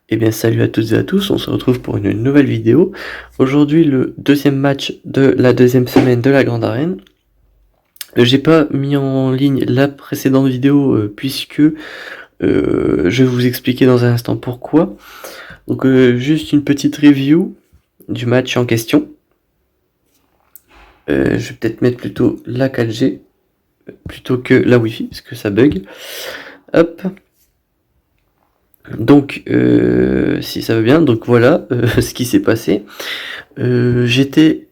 Eh bien salut à toutes et à tous, on se retrouve pour une nouvelle vidéo. Aujourd'hui le deuxième match de la deuxième semaine de la Grande Arène. J'ai pas mis en ligne la précédente vidéo puisque je vais vous expliquer dans un instant pourquoi. Donc juste une petite review du match en question. Je vais peut-être mettre plutôt la 4G plutôt que la Wi-Fi parce que ça bug. Hop. Donc si ça va bien, donc voilà ce qui s'est passé. J'étais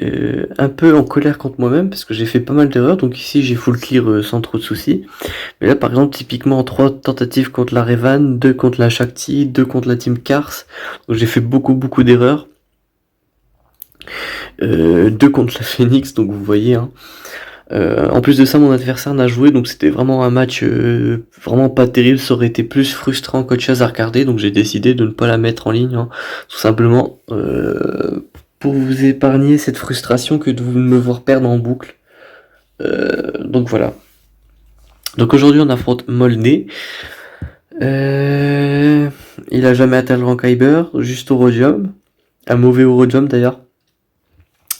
un peu en colère contre moi-même parce que j'ai fait pas mal d'erreurs, donc ici j'ai full clear sans trop de soucis. Mais là par exemple typiquement 3 tentatives contre la Revan, 2 contre la Shakti, 2 contre la Team Cars, donc j'ai fait beaucoup d'erreurs. 2 contre la Phoenix, donc vous voyez hein. En plus de ça mon adversaire n'a joué, donc c'était vraiment un match vraiment pas terrible, ça aurait été plus frustrant qu'autre chose à regarder, donc j'ai décidé de ne pas la mettre en ligne hein, tout simplement pour vous épargner cette frustration que de me voir perdre en boucle. Donc voilà. Donc aujourd'hui on affronte Moldé. Il a jamais atteint le rang Kyber, juste au Rhodium. Un mauvais Rhodium d'ailleurs.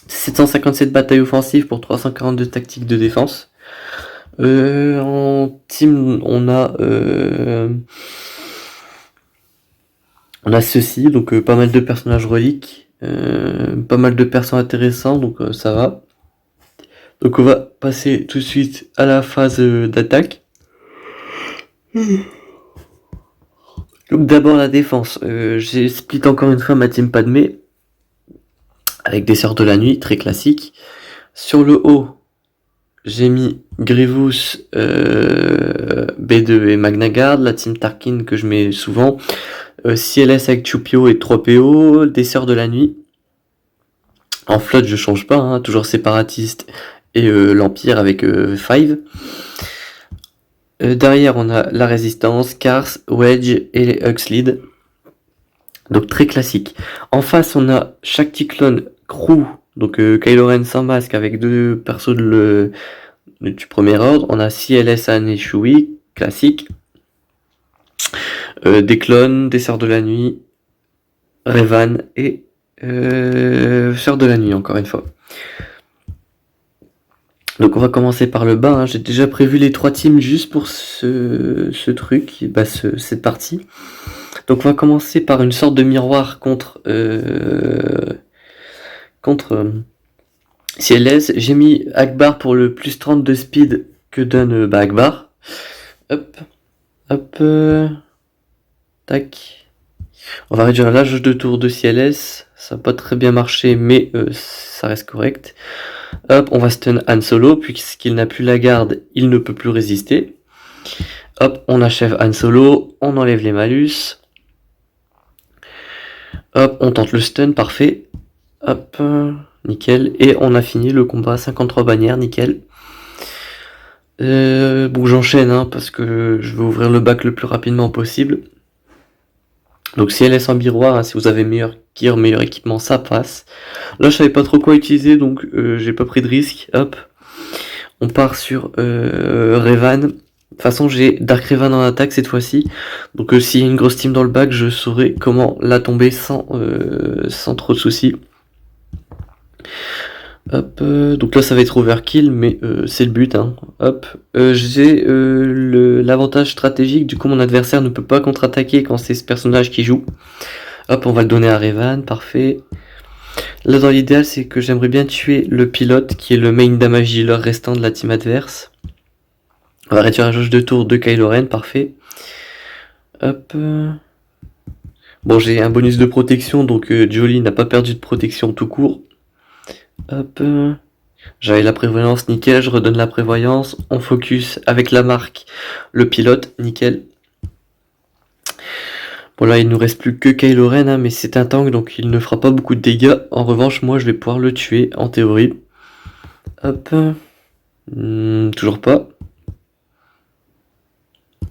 757 batailles offensives pour 342 tactiques de défense. En team on a ceci, donc pas mal de personnages reliques, pas mal de persos intéressants, donc ça va. Donc on va passer tout de suite à la phase d'attaque. Donc d'abord la défense. J'ai split encore une fois ma team Padmé avec des Sœurs de la Nuit, très classique. Sur le haut, j'ai mis Grievous, B2 et Magnagard, la team Tarkin que je mets souvent. CLS avec Chupio et 3PO, des Sœurs de la Nuit. En flotte je change pas, hein, toujours séparatiste et l'Empire avec 5. Derrière on a la Résistance, Cars, Wedge et les Huxlead. Donc très classique. En face on a Shakti Clone Crew, donc Kylo Ren sans masque avec 2 persos du premier ordre. On a CLS Anne et Chewie, classique. Des clones, des Sœurs de la Nuit, Revan et Sœurs de la Nuit encore une fois. Donc on va commencer par le bas, hein. J'ai déjà prévu les 3 teams juste pour ce truc, cette partie. Donc on va commencer par une sorte de miroir contre CLS. J'ai mis Akbar pour le plus 30 de speed que donne Akbar. Hop, hop, tac. On va réduire l'âge de tour de CLS. Ça n'a pas très bien marché, mais ça reste correct. Hop, on va stun Han Solo, puisqu'il n'a plus la garde, il ne peut plus résister. Hop, on achève Han Solo, on enlève les malus. Hop, on tente le stun, parfait. Hop, nickel. Et on a fini le combat, 53 bannières, nickel. Bon, j'enchaîne, hein, parce que je veux ouvrir le bac le plus rapidement possible. Donc si elle est sans miroir, hein, si vous avez meilleur gear, meilleur équipement, ça passe. Là je savais pas trop quoi utiliser, donc j'ai pas pris de risque. Hop, on part sur Revan. De toute façon j'ai Dark Revan en attaque cette fois-ci. Donc s'il y a une grosse team dans le bac, je saurai comment la tomber sans trop de soucis. Hop, donc là ça va être overkill, mais c'est le but, hein. Hop, j'ai l'avantage stratégique, du coup mon adversaire ne peut pas contre-attaquer quand c'est ce personnage qui joue. Hop, on va le donner à Revan, parfait. Là dans l'idéal c'est que j'aimerais bien tuer le pilote qui est le main damage dealer restant de la team adverse. On va réduire la jauge de tour de Kylo Ren, parfait. Hop. Bon, j'ai un bonus de protection, donc Jolie n'a pas perdu de protection tout court. Hop, j'avais la prévoyance, nickel, je redonne la prévoyance, on focus avec la marque, le pilote, nickel. Bon là il nous reste plus que Kylo Ren, hein, mais c'est un tank donc il ne fera pas beaucoup de dégâts, en revanche moi je vais pouvoir le tuer en théorie. Hop, toujours pas.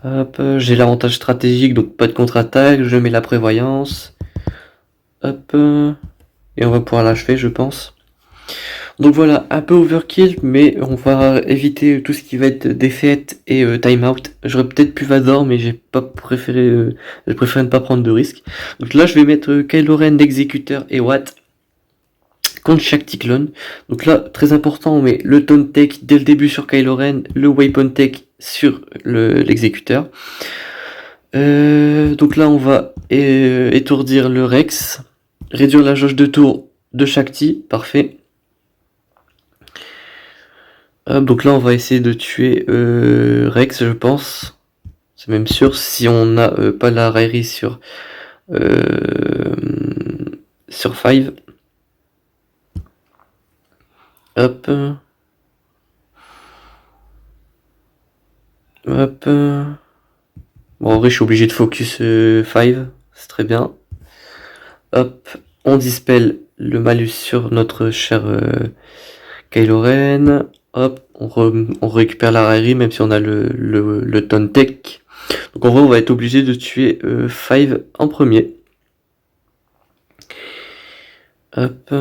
Hop, j'ai l'avantage stratégique donc pas de contre-attaque, je mets la prévoyance. Hop, et on va pouvoir l'achever je pense. Donc voilà, un peu overkill, mais on va éviter tout ce qui va être défaite et timeout. J'aurais peut-être pu Vador, mais j'ai préféré ne pas prendre de risques. Donc là, je vais mettre Kylo Ren d'exécuteur et Watt contre chaque Cyclone. Donc là, très important, on met le Taunt Tech dès le début sur Kylo Ren, le Weapon Tech sur l'exécuteur. Donc là, on va étourdir le Rex, réduire la jauge de tour de Shakti, parfait. Donc là, on va essayer de tuer Rex, je pense. C'est même sûr, si on n'a pas la raillerie sur 5. Hop. Hop. Bon, en vrai, je suis obligé de focus 5. C'est très bien. Hop. On dispel le malus sur notre cher Kylo Ren. Hop. On récupère la raillerie, même si on a le Taunt Tech. Donc en vrai, on va être obligé de tuer 5 en premier. Hop.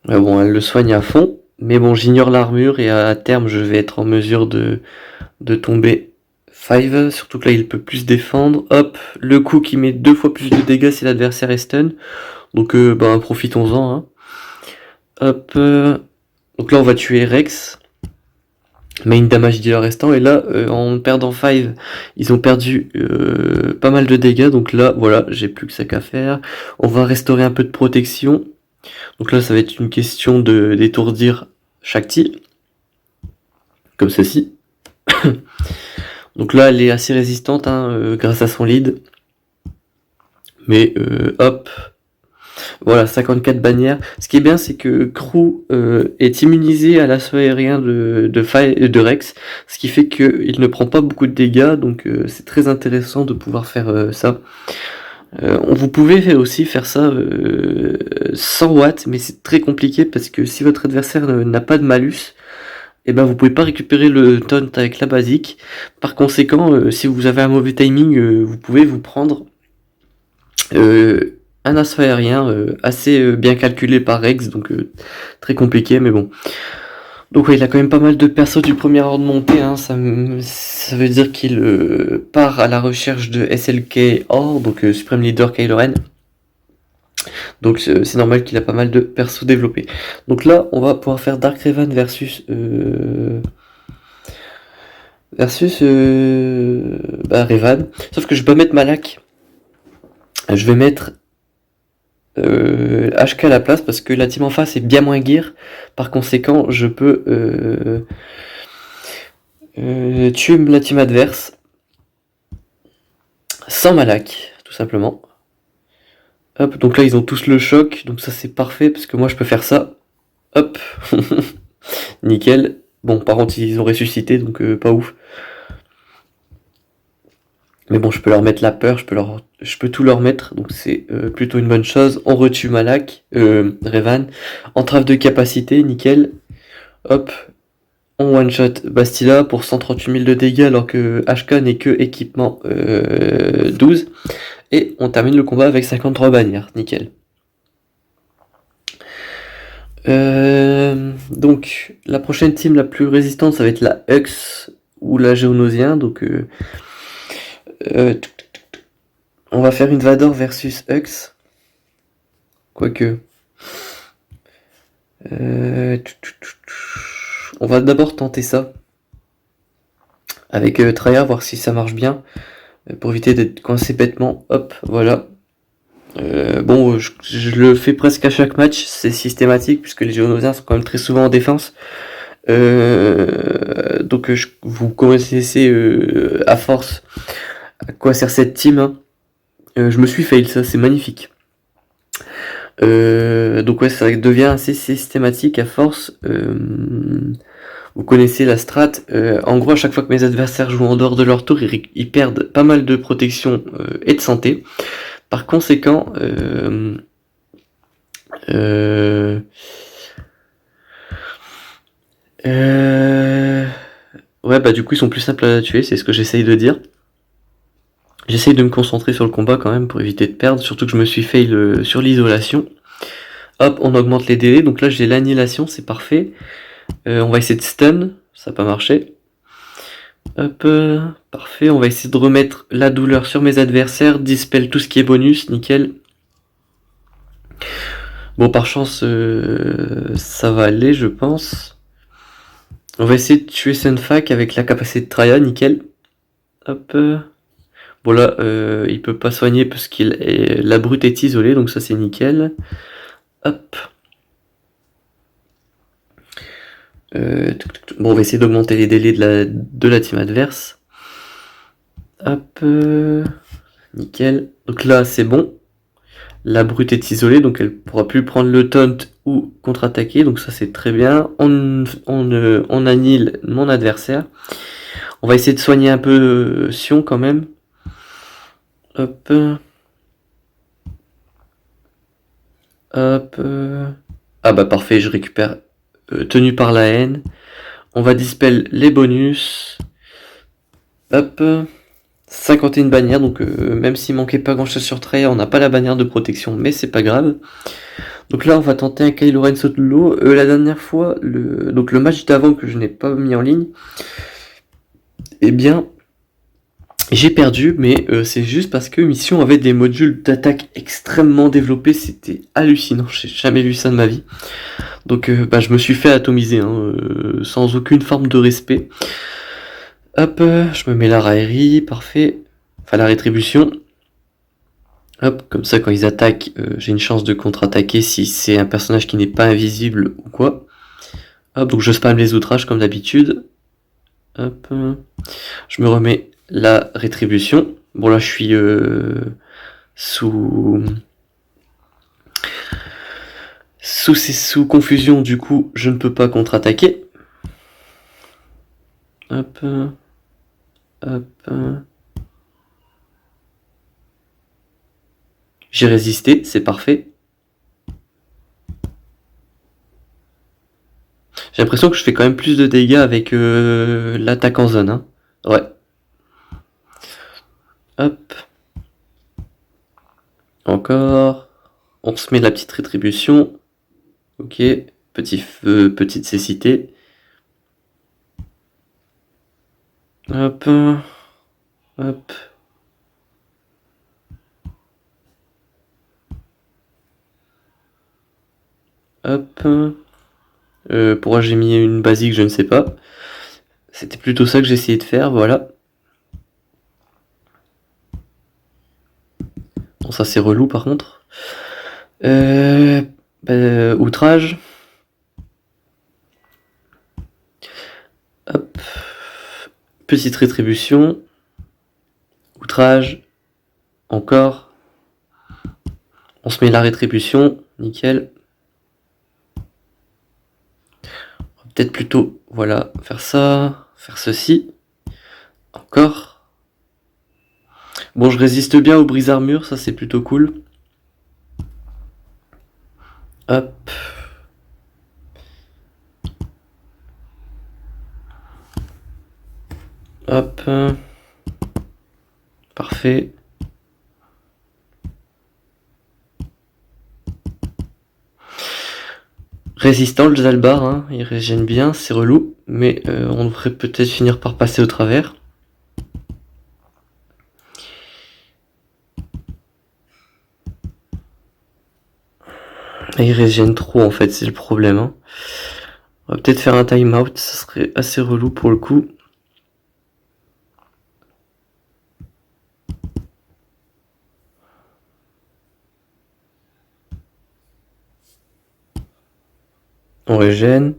Bon, elle le soigne à fond, mais bon, j'ignore l'armure et à terme, je vais être en mesure de tomber 5, surtout que là, il peut plus défendre. Hop, le coup qui met 2 fois plus de dégâts si l'adversaire est stun. Donc, profitons-en. Hein. Hop, donc là, on va tuer Rex. Main damage dealer restant, et là, en perdant 5, ils ont perdu pas mal de dégâts, donc là, voilà, j'ai plus que ça qu'à faire. On va restaurer un peu de protection. Donc là, ça va être une question d'étourdir Shakti, comme ceci. Donc là, elle est assez résistante hein, grâce à son lead. Mais hop, voilà, 54 bannières. Ce qui est bien, c'est que Crew est immunisé à l'assaut aérien de Rex, ce qui fait qu'il ne prend pas beaucoup de dégâts, donc c'est très intéressant de pouvoir faire ça. Vous pouvez aussi faire ça 100 watts, mais c'est très compliqué parce que si votre adversaire n'a pas de malus, et ben vous pouvez pas récupérer le taunt avec la basique. Par conséquent, si vous avez un mauvais timing, vous pouvez vous prendre un assaut aérien assez bien calculé par Rex, donc très compliqué, mais bon. Donc ouais, il a quand même pas mal de persos du premier ordre monté, hein. Ça veut dire qu'il part à la recherche de SLK Or, donc Supreme Leader Kylo Ren. Donc c'est normal qu'il a pas mal de persos développés. Donc là, on va pouvoir faire Dark Revan versus Revan. Sauf que je vais pas mettre Malak. Je vais mettre HK à la place parce que la team en face est bien moins gear. Par conséquent, je peux tuer la team adverse sans Malak, tout simplement. Hop, donc là ils ont tous le choc, donc ça c'est parfait parce que moi je peux faire ça. Hop, nickel. Bon, par contre ils ont ressuscité, donc pas ouf. Mais bon, je peux leur mettre la peur, je peux tout leur mettre, donc c'est plutôt une bonne chose. On retue Malak, Revan, entrave de capacité, nickel. Hop, on one-shot Bastila pour 138 000 de dégâts alors que HK n'est que équipement 12. Et on termine le combat avec 53 bannières, nickel. Donc la prochaine team la plus résistante, ça va être la Hux ou la Géonosien. Donc on va faire une Vador versus Hux. Quoique. On va d'abord tenter ça. Avec Traya, voir si ça marche bien. Pour éviter d'être coincé bêtement. Hop, voilà. Bon, je le fais presque à chaque match, c'est systématique, puisque les Géonosiens sont quand même très souvent en défense. Donc vous connaissez à force à quoi sert cette team. Hein. Je me suis fail, ça c'est magnifique. Donc ouais, ça devient assez systématique à force. Vous connaissez la strat. En gros, à chaque fois que mes adversaires jouent en dehors de leur tour, ils perdent pas mal de protection et de santé. Par conséquent, Ouais, bah du coup, ils sont plus simples à tuer, c'est ce que j'essaye de dire. J'essaye de me concentrer sur le combat quand même pour éviter de perdre, surtout que je me suis fail sur l'isolation. Hop, on augmente les délais, donc là j'ai l'annihilation, c'est parfait. On va essayer de stun, ça n'a pas marché. Hop, parfait, on va essayer de remettre la douleur sur mes adversaires, dispel tout ce qui est bonus, nickel. Bon, par chance, ça va aller, je pense. On va essayer de tuer Sunfac avec la capacité de Traya, nickel. Hop. Bon là, il peut pas soigner parce qu'il est... la brute est isolée, donc ça c'est nickel. Hop. Bon, on va essayer d'augmenter les délais de la team adverse. Hop. Nickel. Donc là, c'est bon. La brute est isolée, donc elle pourra plus prendre le taunt ou contre-attaquer, donc ça c'est très bien. On annihile mon adversaire. On va essayer de soigner un peu Sion quand même. Hop. Hop. Ah bah parfait, je récupère tenu par la haine. On va dispel les bonus. Hop. 51 bannières, donc même s'il manquait pas grand chose sur Traya, on n'a pas la bannière de protection, mais c'est pas grave. Donc là, on va tenter un Kylo Ren saut de l'eau. La dernière fois, donc le match d'avant que je n'ai pas mis en ligne, eh bien, j'ai perdu, mais c'est juste parce que Mission avait des modules d'attaque extrêmement développés. C'était hallucinant, j'ai jamais vu ça de ma vie. Donc bah, je me suis fait atomiser, hein, sans aucune forme de respect. Hop, je me mets la raillerie, parfait. Enfin, la rétribution. Hop, comme ça, quand ils attaquent, j'ai une chance de contre-attaquer si c'est un personnage qui n'est pas invisible ou quoi. Hop, donc je spam les outrages comme d'habitude. Hop, je me remets la rétribution. Bon, là, je suis sous confusion, du coup, je ne peux pas contre-attaquer. Hop, hop. J'ai résisté, c'est parfait. J'ai l'impression que je fais quand même plus de dégâts avec l'attaque en zone. Hein. Ouais. Hop. Encore. On se met la petite rétribution. Ok. Petit feu, petite cécité. Hop. Hop. Hop. Pourquoi j'ai mis une basique, je ne sais pas. C'était plutôt ça que j'essayais de faire, voilà. Bon, ça c'est relou par contre. Outrage. Hop. Petite rétribution. Outrage. Encore. On se met la rétribution. Nickel. Peut-être plutôt, voilà, faire ça. Faire ceci. Encore. Bon, je résiste bien au brise-armure, ça c'est plutôt cool. Hop. Hop. Parfait. Résistant le Zalbar, hein, il régène bien, c'est relou, mais on devrait peut-être finir par passer au travers. Et il régène trop en fait, c'est le problème. Hein. On va peut-être faire un time-out, ça serait assez relou pour le coup. On régène.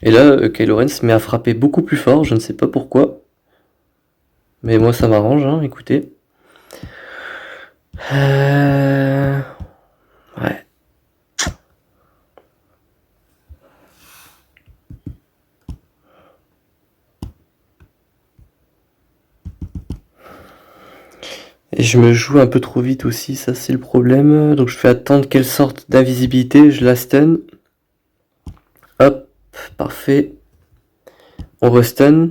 Et là, Kylo Ren se met à frapper beaucoup plus fort, je ne sais pas pourquoi. Mais moi ça m'arrange, hein, écoutez. Ouais. Et je me joue un peu trop vite aussi, ça c'est le problème. Donc je fais attendre qu'elle sorte d'invisibilité, je la stun. Hop, parfait. On restun.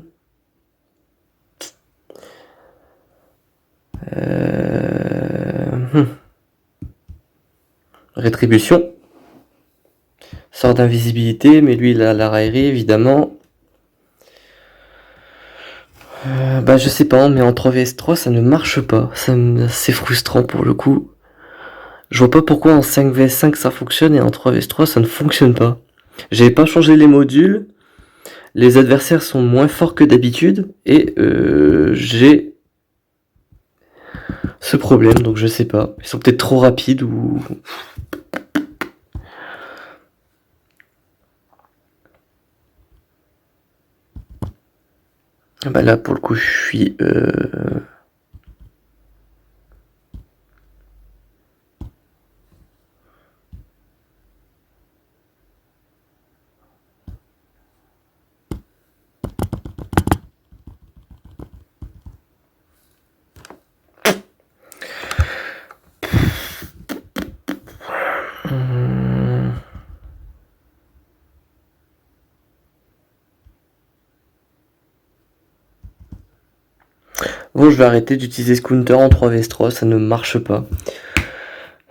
Rétribution. Sort d'invisibilité, mais lui il a la raillerie évidemment. Bah je sais pas, mais en 3vs3 ça ne marche pas. C'est frustrant pour le coup. Je vois pas pourquoi en 5vs5 ça fonctionne et en 3vs3 ça ne fonctionne pas. J'avais pas changé les modules. Les adversaires sont moins forts que d'habitude et j'ai ce problème, donc je sais pas. Ils sont peut-être trop rapides ou... Ah bah là pour le coup je suis... Bon, je vais arrêter d'utiliser ce counter en 3vs3, ça ne marche pas.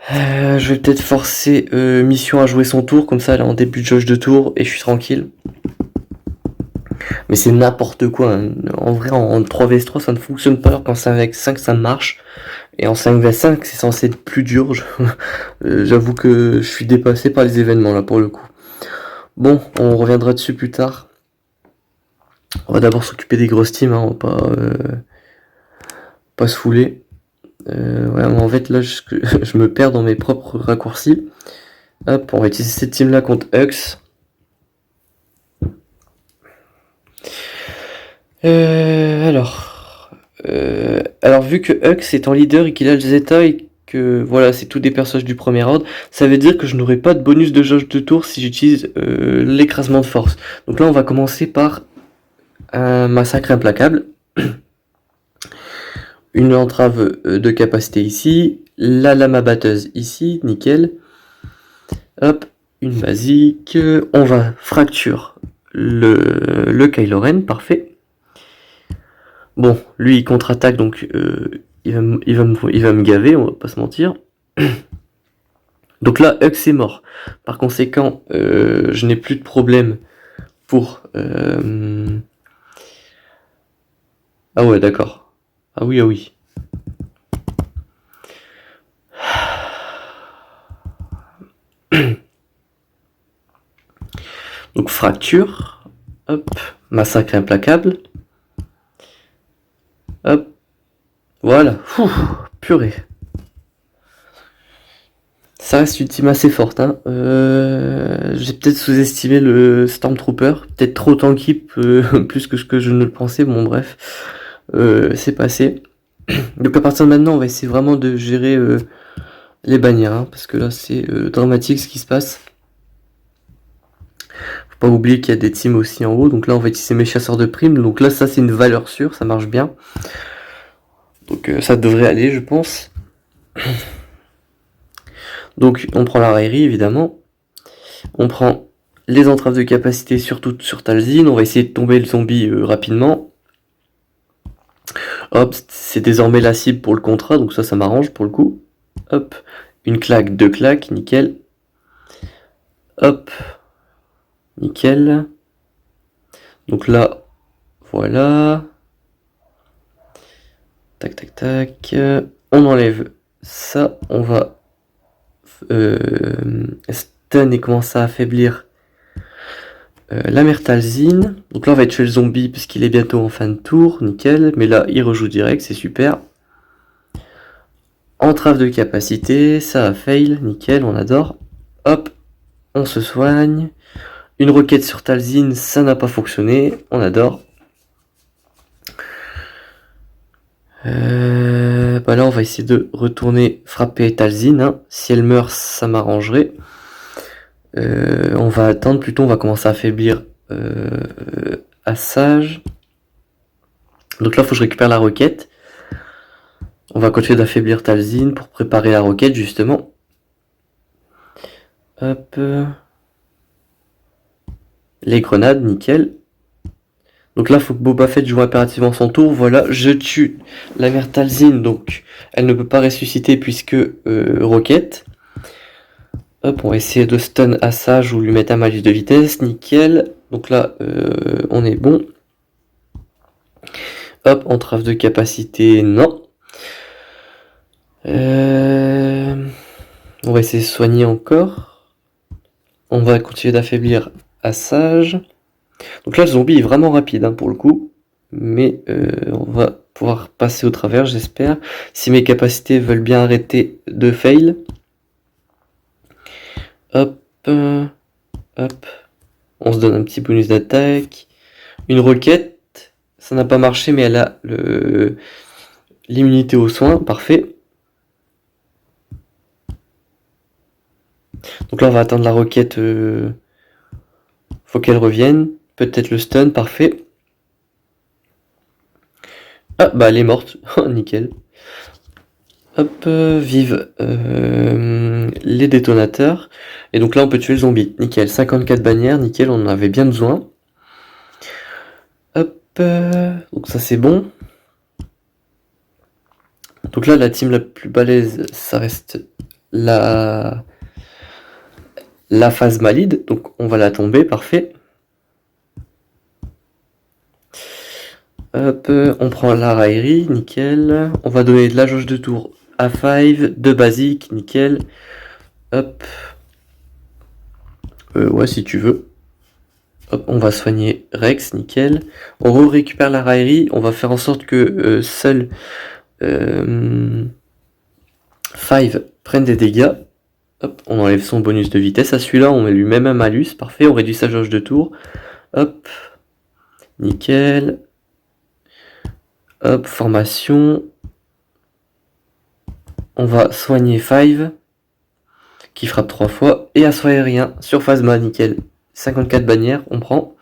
Je vais peut-être forcer Mission à jouer son tour, comme ça elle est en début de jauge de tour et je suis tranquille. Mais c'est n'importe quoi, hein. En vrai en 3vs3 ça ne fonctionne pas, alors qu'en 5vs5 ça marche. Et en 5vs5 c'est censé être plus dur, j'avoue que je suis dépassé par les événements là pour le coup. Bon, on reviendra dessus plus tard. On va d'abord s'occuper des grosses teams, hein, on va pas se fouler. Ouais, en fait là je me perds dans mes propres raccourcis. Hop, on va utiliser cette team là contre Hux. Alors vu que Hux est en leader et qu'il a le Zeta et que voilà c'est tous des personnages du premier ordre, ça veut dire que je n'aurai pas de bonus de jauge de tour si j'utilise l'écrasement de force. Donc là on va commencer par un massacre implacable. Une entrave de capacité ici, la lame abatteuse ici, nickel. Hop, une basique, on va fracture le Kylo Ren, parfait. Bon, lui il contre-attaque donc il va me gaver, on va pas se mentir. Donc là, Hux est mort. Par conséquent, je n'ai plus de problème pour... Ah ouais, d'accord. Ah oui, ah oui. Donc fracture, hop, massacre implacable, hop, voilà, purée. Ça reste une team assez forte, hein. J'ai peut-être sous-estimé le Stormtrooper, peut-être trop tanky, plus que ce que je ne le pensais, bon bref, c'est passé. Donc à partir de maintenant, on va essayer vraiment de gérer les bannières, hein, parce que là c'est dramatique ce qui se passe. Faut pas oublier qu'il y a des teams aussi en haut, donc là on va utiliser mes chasseurs de primes, donc là ça c'est une valeur sûre, ça marche bien. Donc ça devrait aller je pense. Donc on prend la raillerie évidemment, on prend les entraves de capacité surtout sur Talzin, on va essayer de tomber le zombie rapidement. Hop, c'est désormais la cible pour le contrat, donc ça m'arrange pour le coup. Hop, une claque, deux claques, nickel. Hop, nickel. Donc là, voilà. Tac, tac, tac. On enlève ça, on va stun et commencer à affaiblir la mère Talzin. Donc là on va tuer le zombie parce qu'il est bientôt en fin de tour, nickel. Mais là il rejoue direct, c'est super. Entrave de capacité, ça a fail, nickel, on adore. Hop, on se soigne. Une roquette sur Talzin, ça n'a pas fonctionné, on adore. Bah là on va essayer de retourner frapper Talzin, hein. Si elle meurt ça m'arrangerait. On va attendre, plutôt on va commencer à affaiblir Assage. Donc là il faut que je récupère la roquette. On va continuer d'affaiblir Talzin pour préparer la roquette, justement. Hop. Les grenades, nickel. Donc là, il faut que Boba Fett joue impérativement son tour. Voilà, je tue la mère Talzin, donc elle ne peut pas ressusciter puisque roquette. Hop, on va essayer de stun Asajj ou lui mettre un malus de vitesse, nickel. Donc là, on est bon. Hop, entrave de capacité, non. On va essayer de soigner encore. On va continuer d'affaiblir Asajj. Donc là, le zombie est vraiment rapide hein, pour le coup. Mais on va pouvoir passer au travers, j'espère. Si mes capacités veulent bien arrêter de fail. Hop. Hop. On se donne un petit bonus d'attaque. Une roquette. Ça n'a pas marché, mais elle a l'immunité aux soins. Parfait. Donc là, on va attendre la roquette. Faut qu'elle revienne. Peut-être le stun. Parfait. Ah, bah elle est morte. Nickel. Hop, vive les détonateurs. Et donc là, on peut tuer le zombie. Nickel. 54 bannières. Nickel, on en avait bien besoin. Hop. Donc ça, c'est bon. Donc là, la team la plus balèze, ça reste la phase malide. Donc on va la tomber. Parfait. Hop, on prend la raillerie, nickel. On va donner de la jauge de tour à 5, de basique, nickel. Hop. Ouais, si tu veux. Hop, on va soigner Rex, nickel. On récupère la raillerie. On va faire en sorte que seul 5 prenne des dégâts. Hop, on enlève son bonus de vitesse à celui-là. On met lui-même un malus. Parfait, on réduit sa jauge de tour. Hop. Nickel. Hop, formation. On va soigner 5, qui frappe 3 fois, et assaut aérien sur Phasma, nickel. 54 bannières, on prend.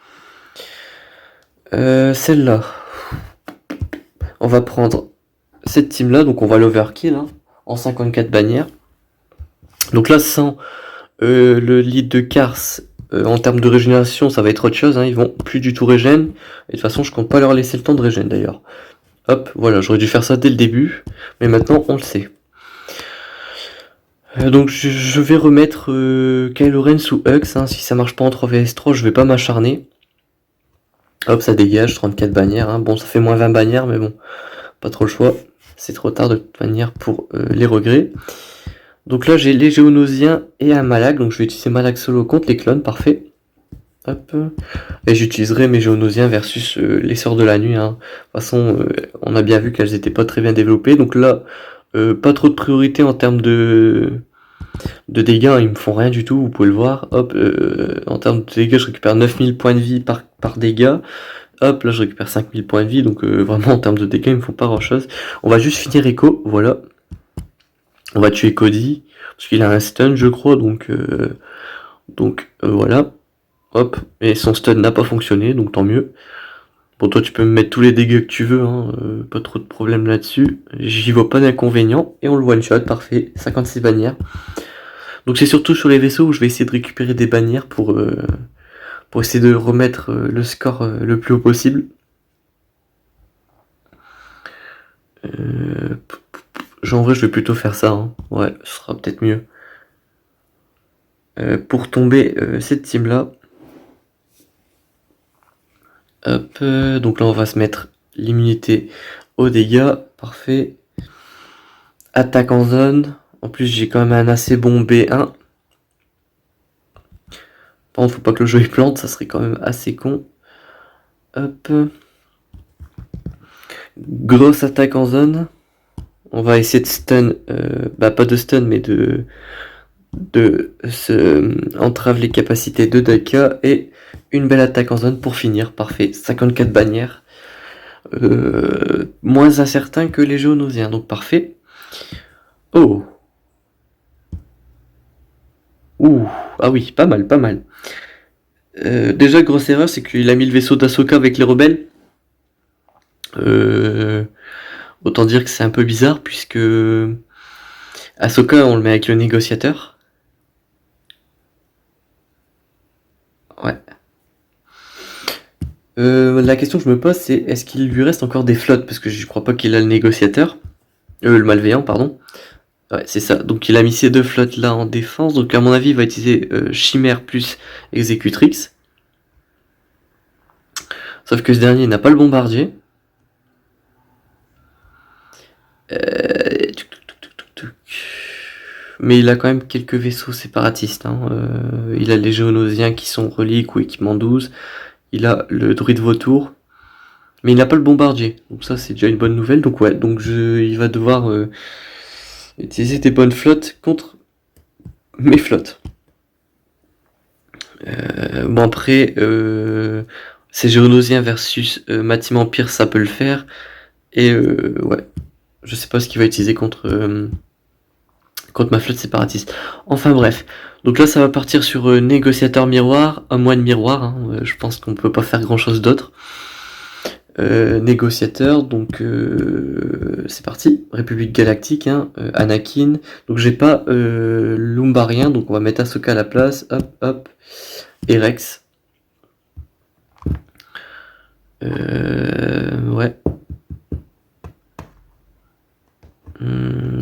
Celle-là. On va prendre cette team-là, donc on va l'overkill, hein, en 54 bannières. Donc là, sans le lead de Kars, en termes de régénération, ça va être autre chose, hein, ils vont plus du tout régène. Et de toute façon, je compte pas leur laisser le temps de régène, d'ailleurs. Hop, voilà, j'aurais dû faire ça dès le début, mais maintenant, on le sait. Donc je vais remettre Kylo Ren sous Hux, hein. Si ça marche pas en 3 vs 3, je vais pas m'acharner. Hop, ça dégage, 34 bannières, hein. Bon, ça fait moins 20 bannières, mais bon, pas trop le choix. C'est trop tard de toute manière pour les regrets. Donc là, j'ai les Géonosiens et un Malak, donc je vais utiliser Malak solo contre les clones, parfait. Hop. Et j'utiliserai mes Géonosiens versus les Sœurs de la Nuit, hein. De toute façon, on a bien vu qu'elles étaient pas très bien développées, donc là... pas trop de priorité en termes de dégâts, hein, ils me font rien du tout, vous pouvez le voir. Hop, en termes de dégâts, je récupère 9000 points de vie par dégâts. Hop, là je récupère 5000 points de vie, donc vraiment en termes de dégâts, ils me font pas grand chose. On va juste finir Echo, voilà. On va tuer Cody, parce qu'il a un stun, je crois, donc voilà. Hop, et son stun n'a pas fonctionné, donc tant mieux. Bon, toi, tu peux me mettre tous les dégâts que tu veux, hein, pas trop de problème là-dessus. J'y vois pas d'inconvénient. Et on le one-shot, parfait. 56 bannières. Donc c'est surtout sur les vaisseaux où je vais essayer de récupérer des bannières pour essayer de remettre le score le plus haut possible. En vrai, je vais plutôt faire ça. Hein. Ouais, ce sera peut-être mieux. Pour tomber cette team-là. Hop, donc là on va se mettre l'immunité aux dégâts, parfait. Attaque en zone, en plus j'ai quand même un assez bon B1. Par contre faut pas que le jeu il plante, ça serait quand même assez con. Hop. Grosse attaque en zone. On va essayer de stun, pas de stun mais de entrave les capacités de Daka et une belle attaque en zone pour finir, parfait, 54 bannières, moins incertain que les Géonosiens, donc parfait. Oh, ouh, ah oui, pas mal, pas mal. Déjà, grosse erreur, c'est qu'il a mis le vaisseau d'Ahsoka avec les rebelles. Autant dire que c'est un peu bizarre, puisque Ahsoka, on le met avec le négociateur. Ouais. La question que je me pose, c'est est-ce qu'il lui reste encore des flottes? Parce que je crois pas qu'il a le négociateur. Le malveillant, pardon. Ouais, c'est ça. Donc il a mis ces 2 flottes là en défense. Donc à mon avis, il va utiliser Chimère plus Executrix. Sauf que ce dernier n'a pas le bombardier. Mais il a quand même quelques vaisseaux séparatistes. Hein. Il a les Géonosiens qui sont reliques ou équipement 12. Il a le druide vautour. Mais il n'a pas le bombardier. Donc ça, c'est déjà une bonne nouvelle. Donc ouais, donc il va devoir utiliser des bonnes flottes contre mes flottes. Bon après, c'est Géonosien versus Matim Empire, ça peut le faire. Et ouais, je sais pas ce qu'il va utiliser contre ma flotte séparatiste. Enfin bref, donc là ça va partir sur négociateur miroir, un moine miroir. Hein, je pense qu'on peut pas faire grand chose d'autre. Négociateur, donc c'est parti. République Galactique, hein, Anakin. Donc j'ai pas Lumbarien, donc on va mettre Ahsoka à la place. Hop, hop. Et Rex. Ouais.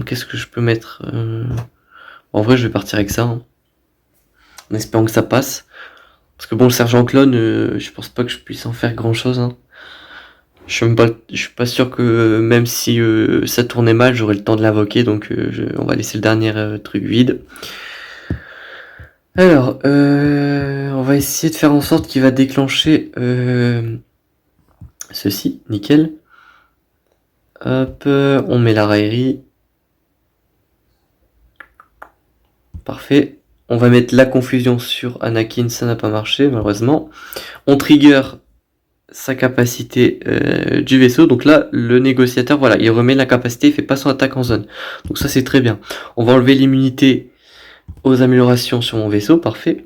Qu'est-ce que je peux mettre En vrai, je vais partir avec ça. Hein, en espérant que ça passe. Parce que bon, le sergent clone, je pense pas que je puisse en faire grand-chose. Hein. Je suis pas sûr que même si ça tournait mal, j'aurais le temps de l'invoquer. Donc on va laisser le dernier truc vide. Alors, on va essayer de faire en sorte qu'il va déclencher ceci, nickel. Hop, on met la raillerie. Parfait. On va mettre la confusion sur Anakin, ça n'a pas marché malheureusement. On trigger sa capacité du vaisseau. Donc là, le négociateur, voilà, il remet la capacité, il fait pas son attaque en zone. Donc ça c'est très bien. On va enlever l'immunité aux améliorations sur mon vaisseau, parfait.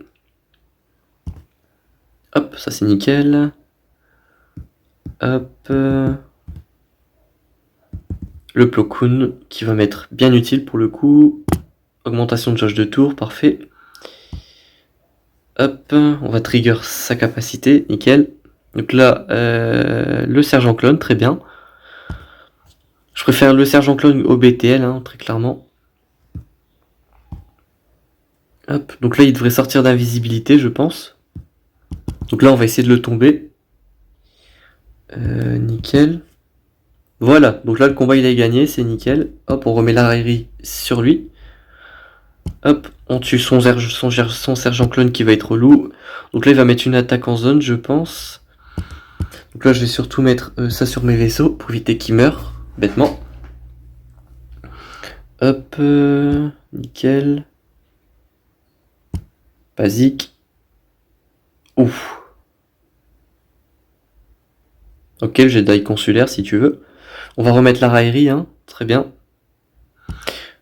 Hop, ça c'est nickel. Hop. Le Plo Koon qui va m'être bien utile pour le coup. Augmentation de jauge de tour, parfait. Hop, on va trigger sa capacité, nickel. Donc là, le sergent clone, très bien. Je préfère le sergent clone au BTL, hein, très clairement. Hop, donc là il devrait sortir d'invisibilité, je pense. Donc là on va essayer de le tomber. Nickel. Voilà, donc là le combat il est gagné, c'est nickel. Hop, on remet la raillerie sur lui. Hop, on tue son sergent clone qui va être relou. Donc là il va mettre une attaque en zone, je pense. Donc là je vais surtout mettre ça sur mes vaisseaux pour éviter qu'il meure, bêtement. Hop, nickel. Basique. Ouf. Ok, j'ai Jedi consulaire si tu veux. On va remettre la raillerie, hein, très bien.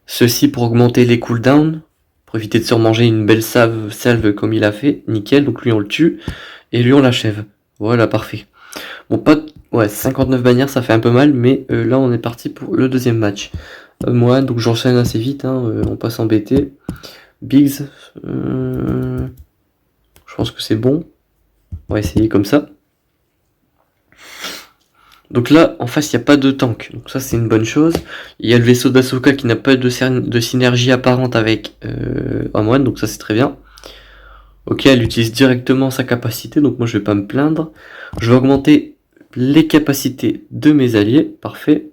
Ceci pour augmenter les cooldowns, pour éviter de surmanger une belle salve comme il a fait. Nickel, donc lui on le tue, et lui on l'achève. Voilà, parfait. Bon, pas... Ouais, 59 bannières, ça fait un peu mal, mais là on est parti pour le deuxième match. Moi, donc j'enchaîne assez vite, hein, on passe en BT. Biggs, je pense que c'est bon. On va essayer comme ça. Donc là, en face, il n'y a pas de tank. Donc ça, c'est une bonne chose. Il y a le vaisseau d'Ahsoka qui n'a pas de synergie apparente avec Amwan, donc ça, c'est très bien. Ok, elle utilise directement sa capacité, donc moi, je vais pas me plaindre. Je vais augmenter les capacités de mes alliés. Parfait.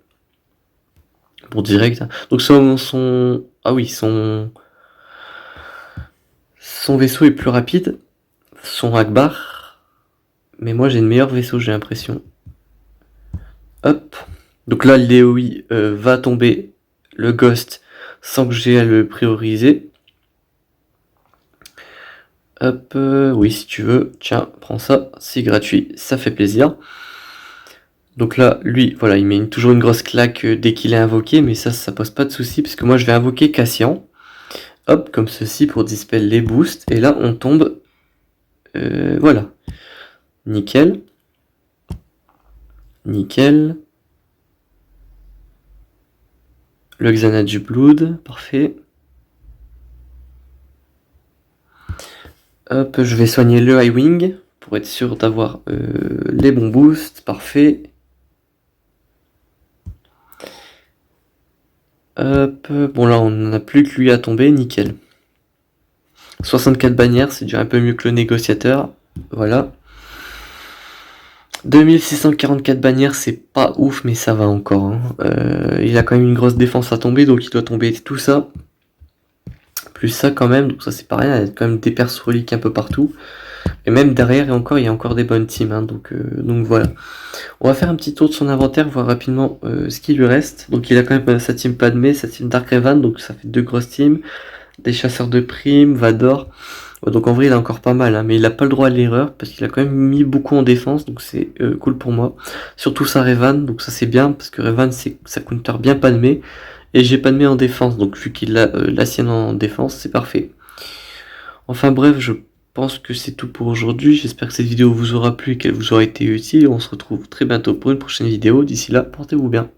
Pour direct. Donc son... Ah oui, son vaisseau est plus rapide. Son Akbar. Mais moi, j'ai le meilleur vaisseau, j'ai l'impression. Hop. Donc là, l'EOI va tomber le Ghost sans que j'ai à le prioriser. Hop, oui, si tu veux. Tiens, prends ça, c'est gratuit, ça fait plaisir. Donc là, lui, voilà, il met toujours une grosse claque dès qu'il est invoqué, mais ça pose pas de souci, parce que moi, je vais invoquer Cassian. Hop, comme ceci pour dispel les boosts. Et là, on tombe. Voilà. Nickel. Nickel. Le Xanadu Blood, parfait. Hop, je vais soigner le High Wing pour être sûr d'avoir les bons boosts, parfait. Hop, bon là on n'a plus que lui à tomber, nickel. 64 bannières, c'est déjà un peu mieux que le négociateur, voilà. 2644 bannières, c'est pas ouf, mais ça va encore. Hein. Il a quand même une grosse défense à tomber, donc il doit tomber tout ça. Plus ça quand même, donc ça c'est pas rien, il y a quand même des perses reliques un peu partout. Et même derrière, et encore, il y a encore des bonnes teams, hein, donc voilà. On va faire un petit tour de son inventaire, voir rapidement ce qu'il lui reste. Donc il a quand même sa team Padmé, sa team Dark Revan, donc ça fait 2 grosses teams. Des chasseurs de primes, Vador. Donc en vrai il a encore pas mal, hein, mais il a pas le droit à l'erreur, parce qu'il a quand même mis beaucoup en défense, donc c'est cool pour moi. Surtout sa Revan, donc ça c'est bien, parce que Revan ça counter bien Padmé. Et j'ai Padmé en défense, donc vu qu'il a la sienne en défense, c'est parfait. Enfin bref, je pense que c'est tout pour aujourd'hui. J'espère que cette vidéo vous aura plu et qu'elle vous aura été utile. On se retrouve très bientôt pour une prochaine vidéo. D'ici là, portez-vous bien.